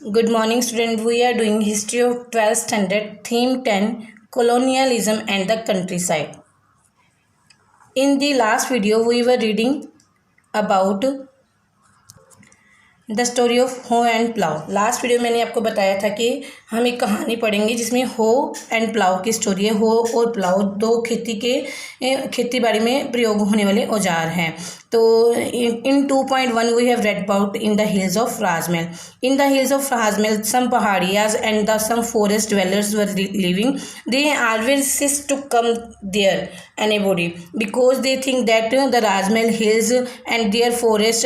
Good morning, student. We are doing history of 12th standard, theme 10, colonialism and the countryside. In the last video, we were reading about the story of हो and plough. Last video मैंने आपको बताया था कि हम एक कहानी पढ़ेंगे जिसमें हो एंड प्लाव की स्टोरी है। हो और प्लाव दो खेती बाड़ी में प्रयोग होने वाले औजार हैं। तो in 2.1 we have read about in the hills of Rajmahal. In the hills of Rajmahal some Paharias and the some forest dwellers were living. They always cease to come there anybody because they think that the Rajmahal hills and their forest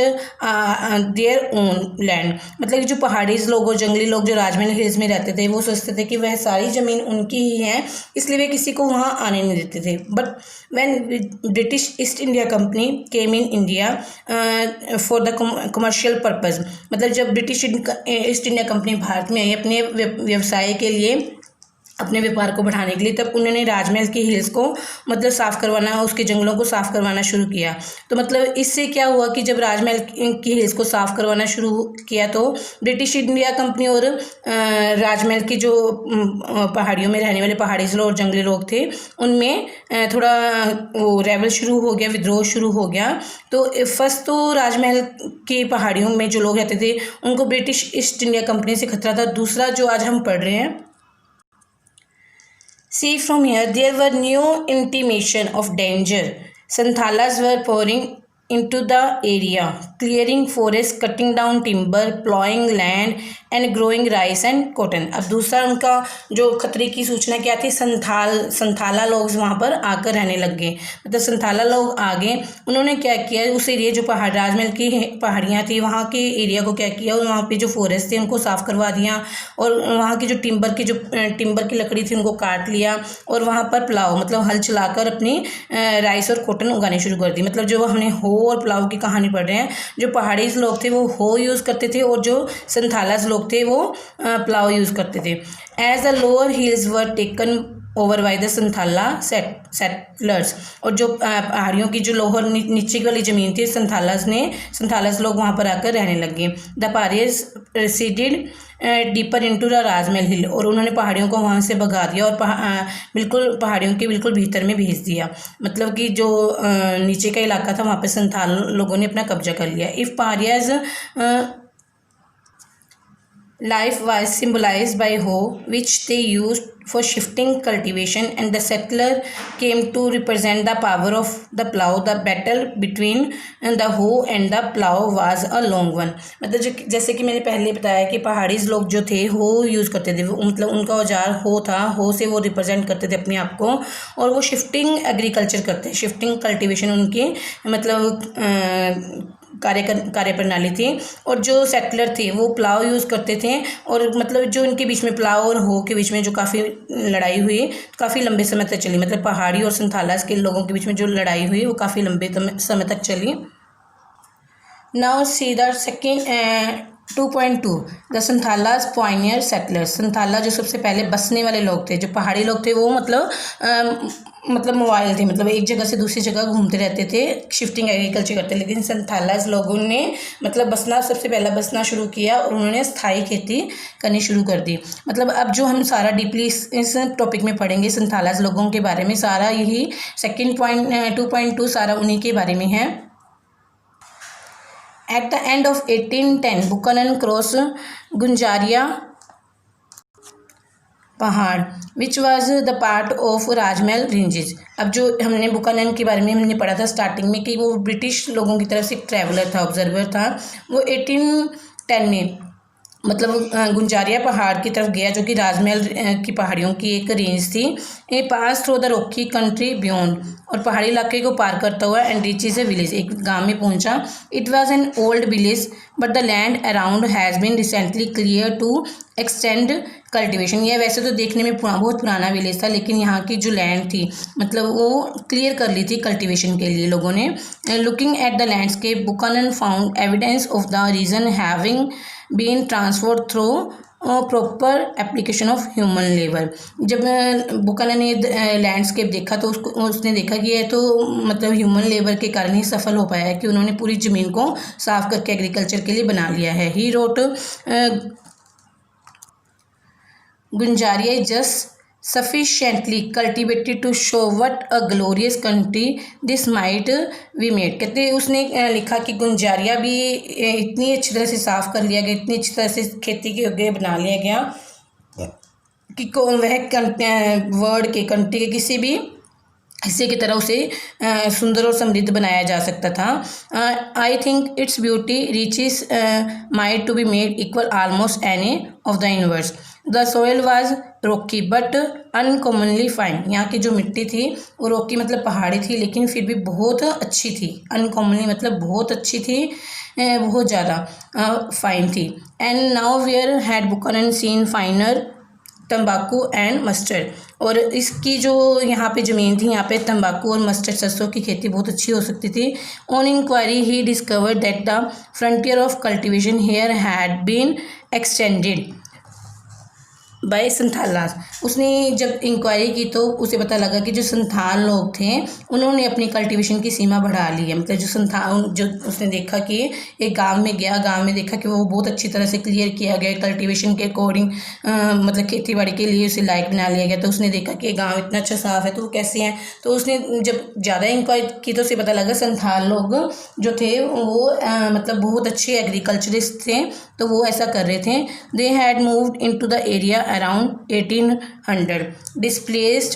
their own land। मतलब जो पहाड़ी लोग और जंगली लोग जो राजमहल hills में रहते थे वो सोचते थे कि वह सारी ज़मीन उनकी ही है, इसलिए वे किसी को वहाँ आने नहीं देते थे। But when British east India company came in India for the commercial purpose, मतलब जब British east India company Bharat में आई अपने व्यवसाय के लिए, अपने व्यापार को बढ़ाने के लिए, तब उन्होंने राजमहल की हिल्स को मतलब साफ़ करवाना, उसके जंगलों को साफ़ करवाना शुरू किया। तो मतलब इससे क्या हुआ कि जब राजमहल की हिल्स को साफ़ करवाना शुरू किया तो ब्रिटिश इंडिया कंपनी और राजमहल की जो पहाड़ियों में रहने वाले पहाड़ी लोग और जंगली लोग थे उनमें थोड़ा वो रेवल शुरू हो गया, विद्रोह शुरू हो गया। तो फर्स्ट तो राजमहल की पहाड़ियों में जो लोग रहते थे उनको ब्रिटिश ईस्ट इंडिया कंपनी से खतरा था। दूसरा जो आज हम पढ़ रहे हैं, see from here, there were no intimation of danger. Santhalas were pouring into the area, clearing forests, cutting down timber, plowing land and growing rice and cotton। अब दूसरा उनका जो खतरे की सूचना क्या थी, संथाला लोग वहाँ पर आकर रहने लग गए। मतलब संथाला लोग आ गए, उन्होंने क्या किया, उस एरिया जो राजमहल की पहाड़ियाँ थी वहाँ के एरिया को क्या किया, और वहाँ पे जो फॉरेस्ट थे उनको साफ़ करवा दिया, और वहाँ की जो टिम्बर की लकड़ी थी उनको काट लिया, और वहाँ पर प्लाव मतलब हल चलाकर अपनी राइस और कॉटन उगाने शुरू कर दी। मतलब जो हमने हो और प्लाव की कहानी पढ़ रहे हैं, जो पहाड़ी लोग थे वो हो यूज़ करते थे और जो संथालाज लोग थे वो प्लाव यूज़ करते थे। As the lower hills were taken over by the Santhala settlers, और जो पहाड़ियों की जो लोअर नीचे वाली ज़मीन थी संथालाज लोग वहाँ पर आकर रहने लगे। The Paharias receded deeper into the Rajmahal hill, और उन्होंने पहाड़ियों को वहाँ से भगा दिया और बिल्कुल पहाड़ियों के बिल्कुल भीतर में भेज दिया। मतलब कि जो नीचे का इलाका था वहाँ पे संथाल लोगों ने अपना कब्जा कर लिया। If Paharias life was symbolized by hoe, which they used for shifting cultivation, and the settler came to represent the power of the plow. The battle between the hoe and the plow was a long one। मतलब जैसे कि मैंने पहले बताया कि पहाड़ी लोग जो थे हो यूज़ करते थे, मतलब उनका औजार हो था, हो से वो रिप्रेजेंट करते थे अपने आप को, और वो शिफ्टिंग एग्रीकल्चर करते, शिफ्टिंग कल्टीवेशन उनकी मतलब कार्य प्रणाली थी। और जो सेटलर थे वो प्लाव यूज़ करते थे, और मतलब जो इनके बीच में प्लाव और हो के बीच में जो काफ़ी लड़ाई हुई, काफ़ी लंबे समय तक चली। मतलब पहाड़ी और संथालास के लोगों के बीच में जो लड़ाई हुई वो काफ़ी लंबे समय तक चली। Now see the second 2.2 the Santhalas pioneer settlers. Santhala जो सबसे पहले बसने वाले लोग थे, जो पहाड़ी लोग थे वो मतलब मोबाइल थे, मतलब एक जगह से दूसरी जगह घूमते रहते थे, शिफ्टिंग एग्रीकल्चर करते। लेकिन संथालाज लोगों ने मतलब सबसे पहला बसना शुरू किया और उन्होंने स्थायी खेती करनी शुरू कर दी। मतलब अब जो हम सारा डीपली इस टॉपिक में पढ़ेंगे संथालाज लोगों के बारे में, सारा यही सेकेंड पॉइंट 2.2 सारा उन्हीं के बारे में है। At the end of 1810, Buchanan crossed Gunjaria पहाड़, which was the part of Rajmahal ranges. अब जो हमने बुकानन के बारे में हमने पढ़ा था स्टार्टिंग में कि वो ब्रिटिश लोगों की तरफ से एक ट्रैवलर था, ऑब्जर्वर था। वो 1810 में मतलब गुंजारिया पहाड़ की तरफ गया, जो कि राजमहल की पहाड़ियों की एक रेंज थी। A pass through the rocky country beyond, और पहाड़ी इलाके को पार करता हुआ एंड रीचेज ए विलेज, एक गांव में पहुंचा। It was an old village but the land around has been recently clear to extend cultivation. यह वैसे तो देखने में बहुत पुराना विलेज था, लेकिन यहाँ की जो लैंड थी मतलब वो क्लियर कर ली थी कल्टिवेशन के लिए लोगों ने। Looking at the landscape, Buchanan found evidence of the region having been transferred through proper application of human labour. जब बुकानन ने लैंडस्केप देखा तो उसने देखा कि यह तो मतलब ह्यूमन लेबर के कारण ही सफल हो पाया है कि उन्होंने पूरी ज़मीन को साफ करके एग्रीकल्चर के लिए बना लिया है। He wrote Gunjaria is just sufficiently cultivated to show what a glorious country this might be made। कहते उसने लिखा कि गुंजारिया भी इतनी अच्छी तरह से साफ़ कर लिया गया, इतनी अच्छी तरह से खेती के योग्य बना लिया गया कि वह वर्ड के कंट्री के किसी भी हिस्से की तरह उसे सुंदर और समृद्ध बनाया जा सकता था। I think its beauty riches might to be made equal almost any of the universe. The soil was rocky but uncommonly fine. यहाँ की जो मिट्टी थी वो रॉकी मतलब पहाड़ी थी, लेकिन फिर भी बहुत अच्छी थी। अनकॉमनली मतलब बहुत अच्छी थी, बहुत ज़्यादा फाइन थी। And nowhere had Buchanan seen finer तंबाकू एंड मस्टर्ड। और इसकी जो यहाँ पे ज़मीन थी, यहाँ पे तंबाकू और मस्टर्ड सरसों की खेती बहुत अच्छी हो सकती थी। On inquiry he discovered that the frontier of cultivation here had been extended by Santhalas. उसने जब इंक्वायरी की तो उसे पता लगा कि जो संथाल लोग थे उन्होंने अपनी कल्टीवेशन की सीमा बढ़ा ली है। मतलब जो उसने देखा कि एक गांव में गया, गांव में देखा कि वो बहुत अच्छी तरह से क्लियर किया गया कल्टीवेशन के अकॉर्डिंग, मतलब खेती बाड़ी के लिए उसे लायक बना लिया गया। तो उसने देखा कि गाँव इतना अच्छा साफ है तो वो कैसे हैं। तो उसने जब ज़्यादा इंक्वायरी की तो उसे पता लगा संथाल लोग जो थे वो मतलब बहुत अच्छे एग्रीकल्चरिस्ट थे, तो वो ऐसा कर रहे थे। They had moved into the area around 1800, displaced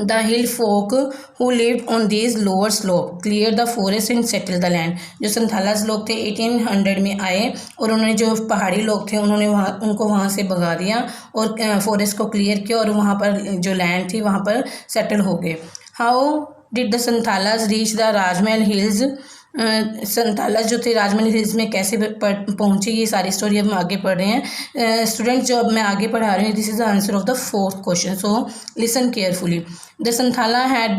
the hill folk who lived on these lower slope, cleared the forest and settled the land। जो संथालास लोग थे 1800 में आए और उन्होंने जो पहाड़ी लोग थे उन्होंने उनको वहाँ से भगा दिया और फॉरेस्ट को क्लियर किया और वहाँ पर जो लैंड थी वहाँ पर सेटल हो गए। How did the Santhalas reach the Rajmahal hills. Santhalas जो थे राजमहल हिल्स में कैसे पहुंचे, ये सारी स्टोरी अब हम आगे पढ़ रहे हैं। स्टूडेंट्स जो अब मैं आगे पढ़ा रही हूँ, this is the answer of the fourth question, so listen carefully. The Santhala had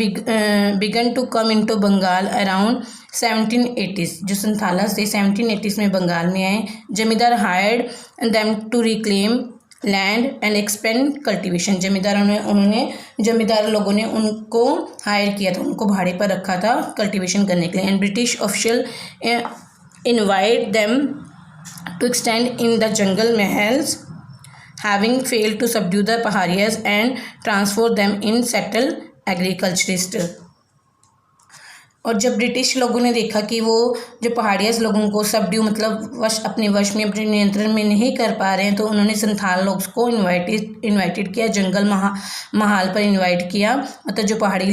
begun to come into Bengal around 1780s। जो संथालास थे 1780s में बंगाल में आए। Zamindar hired them to reclaim land and expand cultivation. Zamindar लोगों ने उनको हायर किया था, उनको भाड़े पर रखा था कल्टीवेशन करने के लिए। And British official invite them to extend in the jungle Mahals having failed to subdue the Paharias and transform them in settle agriculturist. और जब ब्रिटिश लोगों ने देखा कि वो जो पहाड़ियाज लोगों को सबड्यू मतलब अपने वश में, अपने नियंत्रण में नहीं कर पा रहे हैं, तो उन्होंने संथाल लोग को इनवाइटेड किया, जंगल महाल पर इनवाइट किया। मतलब जो पहाड़ी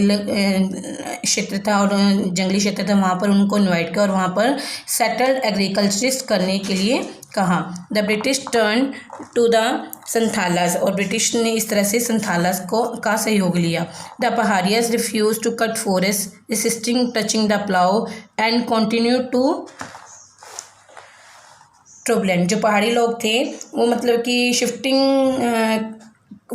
क्षेत्र था और जंगली क्षेत्र था वहाँ पर उनको इनवाइट किया और वहाँ पर सेटल्ड एग्रीकल्चरिस्ट करने के लिए कहा। The British turn to the Santhalas. और ब्रिटिश ने इस तरह से संथालास का सहयोग लिया। The Paharias refuse to cut forest, resisting touching the plough and continue to turbulent. जो पहाड़ी लोग थे वो मतलब कि शिफ्टिंग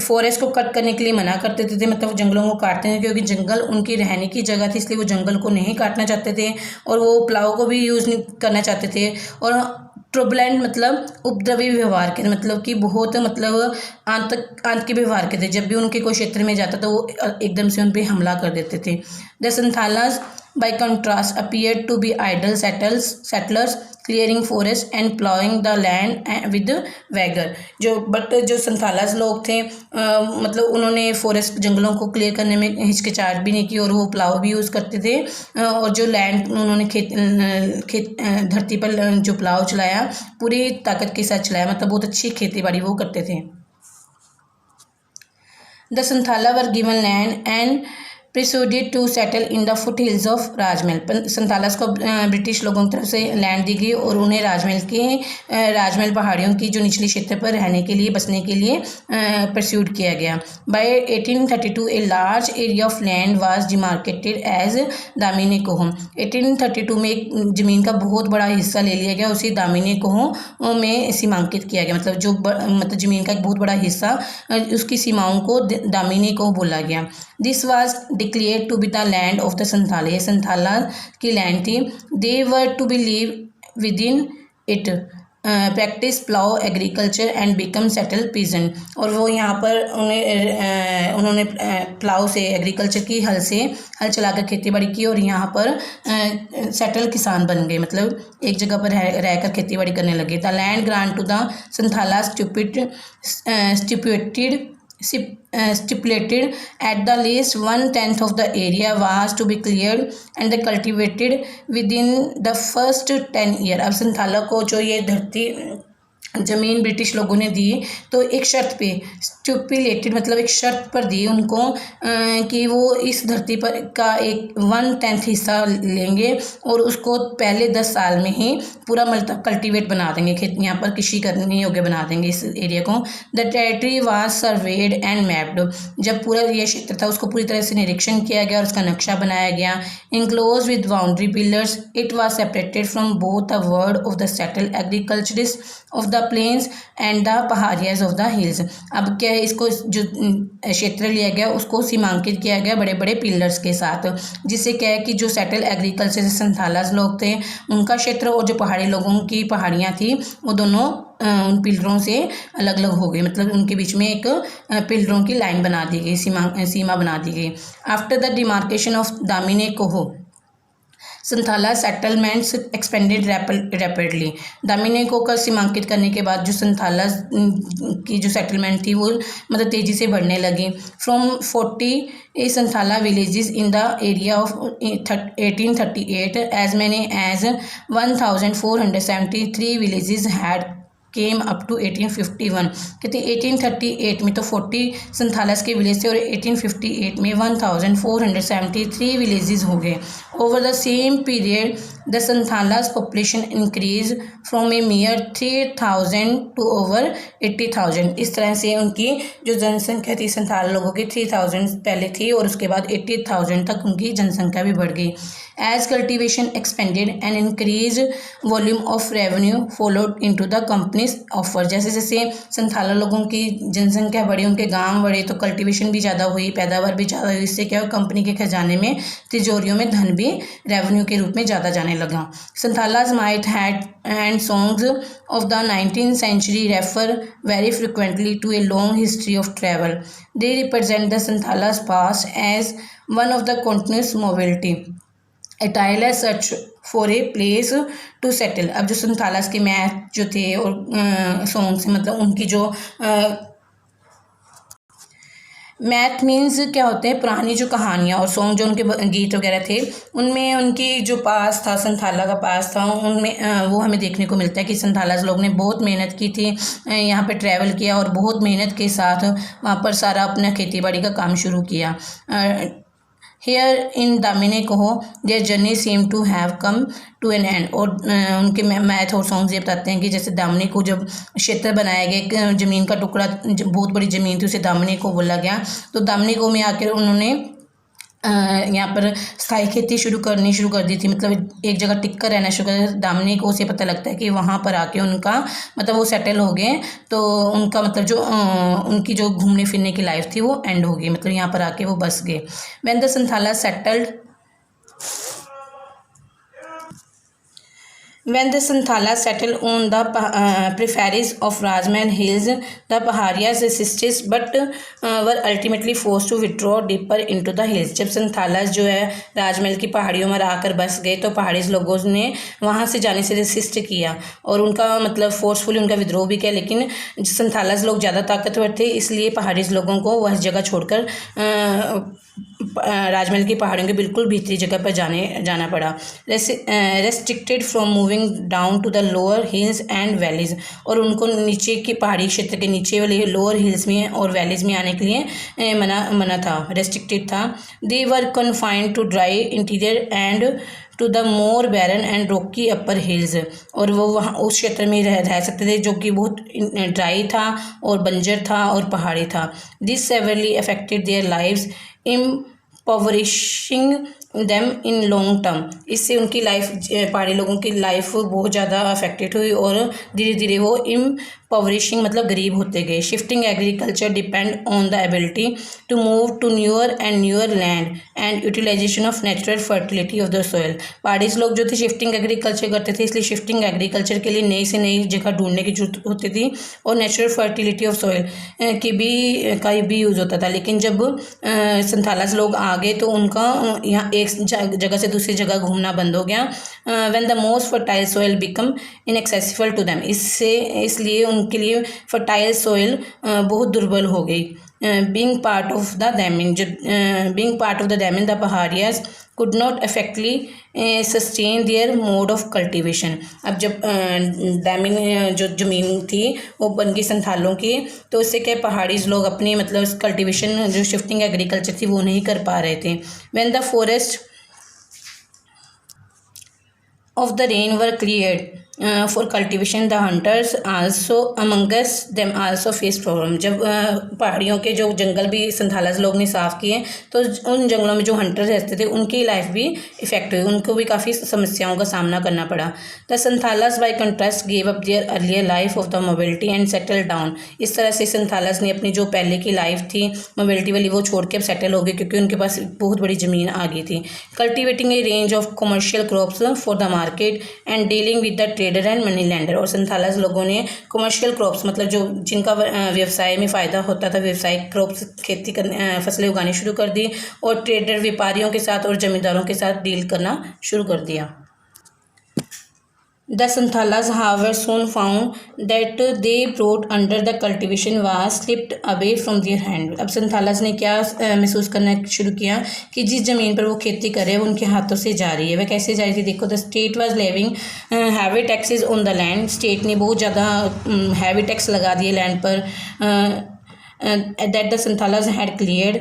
फॉरेस्ट को कट करने के लिए मना करते थे, मतलब जंगलों को काटते थे, क्योंकि जंगल उनकी रहने की जगह थी, इसलिए वो जंगल को नहीं काटना चाहते थे और वो प्लाव को भी यूज़ नहीं करना चाहते थे। और ट्रबलैंड मतलब उपद्रवी व्यवहार के, मतलब कि बहुत मतलब आंत के व्यवहार के थे। जब भी उनके कोई क्षेत्र में जाता तो वो एकदम से उन पर हमला कर देते थे। The Santhalas by contrast appeared to be idle settlers clearing forest and plowing the land with vigor। जो संथालास लोग थे मतलब उन्होंने फॉरेस्ट जंगलों को क्लियर करने में हिचकिचाहट भी नहीं की और वो प्लाव भी यूज़ करते थे। और जो लैंड उन्होंने खेत धरती पर जो प्लाव चलाया पूरी ताकत के साथ चलाया, मतलब बहुत अच्छी खेती बाड़ी वो करते थे। The Santhala were given land and persuaded to settle in the foothills of Rajmahal. Santhalas को ब्रिटिश लोगों की तरफ से लैंड दी गई और उन्हें राजमहल पहाड़ियों की जो निचली क्षेत्र पर रहने के लिए, बसने के लिए परस्यूड किया गया। By 1832 a large area of land was demarcated as Damini Koh. 1832 में एक ज़मीन का बहुत बड़ा हिस्सा ले लिया गया, उसे दामिनी कोह में सीमांकित किया गया। मतलब ज़मीन का एक बहुत बड़ा हिस्सा, उसकी सीमाओं को दामिनी कोह बोला गया। This was declared to be the land of the Santhala. ये संथाला की लैंड थी। They were to be live within it practice plough agriculture and become settle peasant. और वो यहाँ पर उन्होंने प्लाउ से एग्रीकल्चर की हल चलाकर खेती बाड़ी की और यहाँ पर सेटल किसान बन गए, मतलब एक जगह पर रहकर खेती बाड़ी करने लगे। The land grant to the Santhala stipulated at the least 1/10 of the area was to be cleared and cultivated within the first 10 year। अब संथाला को जो ये धरती ज़मीन ब्रिटिश लोगों ने दी तो एक शर्त पे स्टिपुलेटेड, मतलब एक शर्त पर दी उनको कि वो इस धरती पर का एक 1/10 हिस्सा लेंगे और उसको पहले 10 साल में ही पूरा मतलब कल्टीवेट बना देंगे, खेत यहाँ पर कृषि करने योग्य बना देंगे इस एरिया को। The territory was served and mapped. जब पूरा ये क्षेत्र था उसको पूरी तरह से निरीक्षण किया गया और उसका नक्शा बनाया गया। Enclose with boundary pillars it was separated from both the world of the settled agriculturist of the plains and the Paharias of the hills. अब क्या है, इसको जो क्षेत्र लिया गया उसको सीमांकित किया गया बड़े बड़े पिलर्स के साथ, जिससे क्या है कि जो सेटल एग्रीकल्चर संथालाज लोग थे उनका क्षेत्र और जो पहाड़ी लोगों की पहाड़ियाँ थी वो दोनों उन पिलरों से अलग अलग हो गए, मतलब उनके बीच में एक पिलरों की लाइन बना दी गई, सीमा बना दी गई। After the demarcation of Damin i Koh Santhala settlements expanded rapidly. Damin i Koh का सीमांकित करने के बाद जो संथाला की जो सेटलमेंट थी वो मतलब तेज़ी से बढ़ने लगी। From 40 Santhala villages in the area of 1838 as many as 1473 villages had came up to 1851। कहते 1838 में तो 40 संथालस के विलेज थे और 1858 में 1473 विलेजेस हो गए। Over the same period the Santhalas population increase from a mere 3000 to over 80,000। इस तरह से उनकी जो जनसंख्या थी संथाल लोगों की 3000 पहले थी और उसके बाद 80,000 तक उनकी जनसंख्या भी बढ़ गई। As cultivation expanded and increase volume of revenue flowed into the company's offer. जैसे जैसे संथाला लोगों की जनसंख्या बढ़ी, उनके गांव बढ़े तो कल्टीवेशन भी ज़्यादा हुई, पैदावार भी ज़्यादा हुई। इससे क्या हुआ, कंपनी के खजाने में तिजोरियों में धन भी रेवेन्यू के रूप में ज़्यादा जाने लगा। Santhalas might had and songs of the 19th century refer very frequently to a long history of travel. They represent the Santhalas past as one of the continuous mobility, a tireless search for a place to settle। अब जो संथालास के math जो थे और song से मतलब उनकी जो मैथ मीन्स क्या होते हैं, पुरानी जो कहानियाँ और सॉन्ग जो उनके गीत वगैरह थे उनमें उनकी जो पास था, संथाला का पास था, उनमें वो हमें देखने को मिलता है कि संथालाज लोग ने बहुत मेहनत की थी, यहाँ पे ट्रैवल किया और बहुत मेहनत के साथ वहाँ पर सारा अपना खेती बाड़ी का काम शुरू किया। Here in Damini Koh their journey seem to have come to an end. और उनके मैथ और सॉन्ग्स ये बताते हैं कि जैसे दामिनी को जब क्षेत्र बनाया गया, ज़मीन का टुकड़ा बहुत बड़ी ज़मीन थी उसे दामिनी को बोला गया, तो दामिनी को में आकर उन्होंने यहाँ पर स्थायी खेती शुरू कर दी थी, मतलब एक जगह टिक कर रहना शुरू कर। दामिनी को उसे पता लगता है कि वहाँ पर आके उनका मतलब वो सेटल हो गए, तो उनका मतलब जो उनकी जो घूमने फिरने की लाइफ थी वो एंड हो गई, मतलब यहाँ पर आके वो बस गए। When the Santhala settled When the Santhala settled on the peripheries of Rajmahal Hills, the Paharias resisted but were ultimately forced to withdraw deeper into the hills। जब संथालास जो है राजमहल की पहाड़ियों में आकर बस गए तो पहाड़ी लोगों ने वहाँ से जाने से रेसिस्ट किया और उनका मतलब फोर्सफुली उनका विद्रोह भी किया, लेकिन संथालास लोग ज़्यादा ताकतवर थे इसलिए पहाड़ी लोगों को वह जगह छोड़कर राजमहल की पहाड़ियों के बिल्कुल भीतरी जगह पर जाना पड़ा। Restricted from moving down to the lower hills and valleys. और उनको नीचे की पहाड़ी क्षेत्र के नीचे वाले लोअर हिल्स में और वैलीज में आने के लिए मना था, रेस्ट्रिक्टेड था। They were confined to dry interior and to the more barren and rocky upper hills. और वो वहाँ उस क्षेत्र में रह सकते थे जो कि बहुत ड्राई था और बंजर था और पहाड़ी था। This severely affected their lives impoverishing them in long term. इससे उनकी लाइफ, पहाड़ी लोगों की लाइफ बहुत ज़्यादा अफेक्टेड हुई और धीरे धीरे वो इम्पवरिशिंग मतलब गरीब होते गए। Shifting agriculture depend on the ability to move to newer and newer land and utilisation of natural fertility of the soil. पहाड़ी लोग जो थे शिफ्टिंग एग्रीकल्चर करते थे, इसलिए शिफ्टिंग एग्रीकल्चर के लिए नई से नई जगह ढूंढने की जरूरत होती थी और नेचुरल फर्टिलिटी ऑफ सॉइल का भी यूज़ होता था। लेकिन जब संथालास लोग आ गए तो उनका यहाँ एक जगह से दूसरी जगह घूमना बंद हो गया। When the most fertile soil become inaccessible to them, इसलिए उनके लिए फर्टाइल सॉइल बहुत दुर्बल हो गई। Being part of the Damin the Paharias could not effectively sustain their mode of cultivation। अब जब डैमिन जो ज़मीन थी वो बन गई संथालों की, तो इससे क्या पहाड़ी लोग अपनी मतलब कल्टीवेशन जो शिफ्टिंग एग्रीकल्चर थी वो नहीं कर पा रहे थे। When the forest of the rain were cleared for cultivation, the hunters also amongst them also face problem। जब पहाड़ियों के जो जंगल भी संथालास लोग ने साफ़ किए तो उन जंगलों में जो हंटर रहते थे उनकी लाइफ भी इफेक्ट हुई, उनको भी काफ़ी समस्याओं का सामना करना पड़ा। The Santhalas by contrast gave up their earlier life of the mobility and settle down. इस तरह से संथालास ने अपनी जो पहले की लाइफ थी मोबिलिटी वाली वो छोड़ के अब सेटल हो गए, क्योंकि उनके पास बहुत बड़ी ज़मीन आ गई थी। Cultivating A range of commercial crops for the market and dealing with the trader and money lender. और संथालास लोगों ने कमर्शियल क्रॉप्स मतलब जो जिनका व्यवसाय में फ़ायदा होता था, व्यवसायिक क्रॉप्स खेती करने फसलें उगानी शुरू कर दी और ट्रेडर व्यापारियों के साथ और जमींदारों के साथ डील करना शुरू कर दिया। The Santhalas, however, soon found that they brought under the cultivation was slipped away from their hand। अब संथालास ने क्या महसूस करना शुरू किया कि जिस ज़मीन पर वो खेती कर रहे हैं वो उनके हाथों से जा रही है। वह कैसे जा रही थी? देखो, the state was levying heavy taxes on the land. State ने बहुत ज़्यादा हैवी टैक्स लगा दिए लैंड पर दैट द संथालास हैड क्लियर्ड।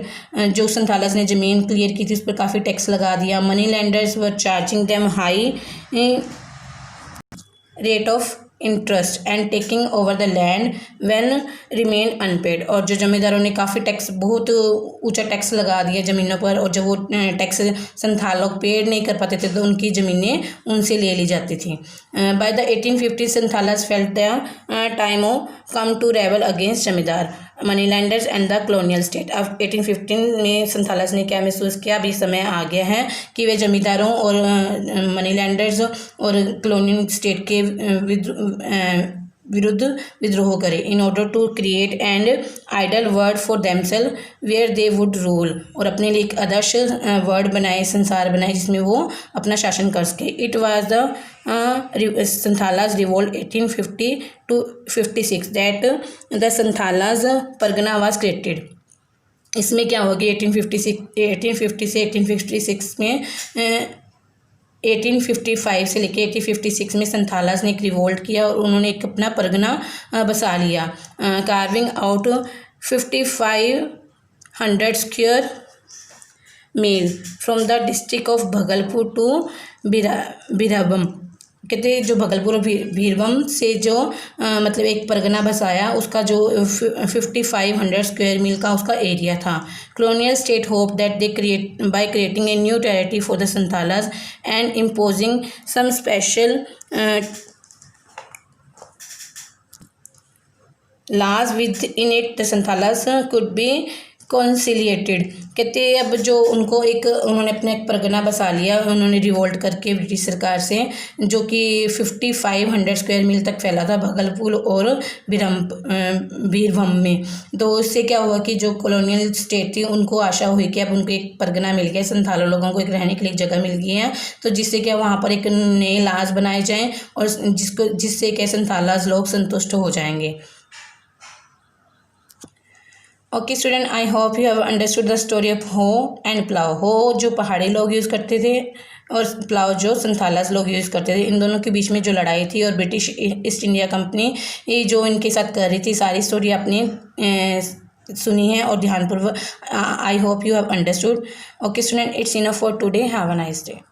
जो संथालास ने ज़मीन क्लियर की थी उस पर काफ़ी टैक्स लगा दिया। Money lenders were charging them high rate of interest and taking over the land when remain unpaid. और जो जमींदारों ने काफ़ी टैक्स, बहुत ऊंचा टैक्स लगा दिया ज़मीनों पर, और जब वो टैक्स संथाल लोग पेड नहीं कर पाते थे तो उनकी ज़मीनें उनसे ले ली जाती थी। By the 1850 Santhalas felt the time of come to rebel against zamindar, money lenders and the colonial state. अब 1815 में संथालास ने क्या महसूस किया? अभी समय आ गया है कि वे जमींदारों और मनी लैंडर्स और कॉलोनियल स्टेट के विरुद्ध विद्रोह करें in order to create and ideal world for themself where they would rule. और अपने लिए एक आदर्श वर्ड बनाए, संसार बनाए जिसमें वो अपना शासन कर सके। It was the Santhalas revolt 1850 to 56 that the Santhalas Pargana was created. इसमें क्या होगी? 1850 से 1856 में 1855 से लेके 1856 में संथालास ने एक रिवोल्ट किया और उन्होंने एक अपना परगना बसा लिया। Carving out 5500 square mile from the district of Bhagalpur to Birbhum. कहते जो भगलपुर और बीरभम से जो मतलब एक परगना बसाया, उसका जो 5500 स्क्वायर मील का उसका एरिया था। Colonial state hope that they create by creating a new territory for the Santhalas and imposing some special laws within it the Santhalas could be conciliated. कहते अब जो उनको एक उन्होंने अपने एक परगना बसा लिया, उन्होंने रिवोल्ट करके ब्रिटिश सरकार से, जो कि 5500 स्क्वायर मील तक फैला था भगलपुर और बीरभम में। तो इससे क्या हुआ कि जो कॉलोनियल स्टेट थी उनको आशा हुई कि अब उनको एक परगना मिल गया, संथालों लोगों को एक रहने के लिए जगह मिल गई है, तो जिससे क्या वहाँ पर एक नए लाज बनाए जाएँ और जिससे क्या संथालास लोग संतुष्ट हो जाएंगे। Okay student, I hope you have understood the story of हो एंड प्लाव। हो जो पहाड़ी लोग यूज़ करते थे और प्लाव जो संथालास लोग यूज़ करते थे। इन दोनों के बीच में जो लड़ाई थी और ब्रिटिश ईस्ट इंडिया कंपनी ये जो इनके साथ कर रही थी, सारी स्टोरी आपने सुनी है और ध्यानपूर्वक। I hope you have understood. Okay student, it's enough for today. Have a nice day.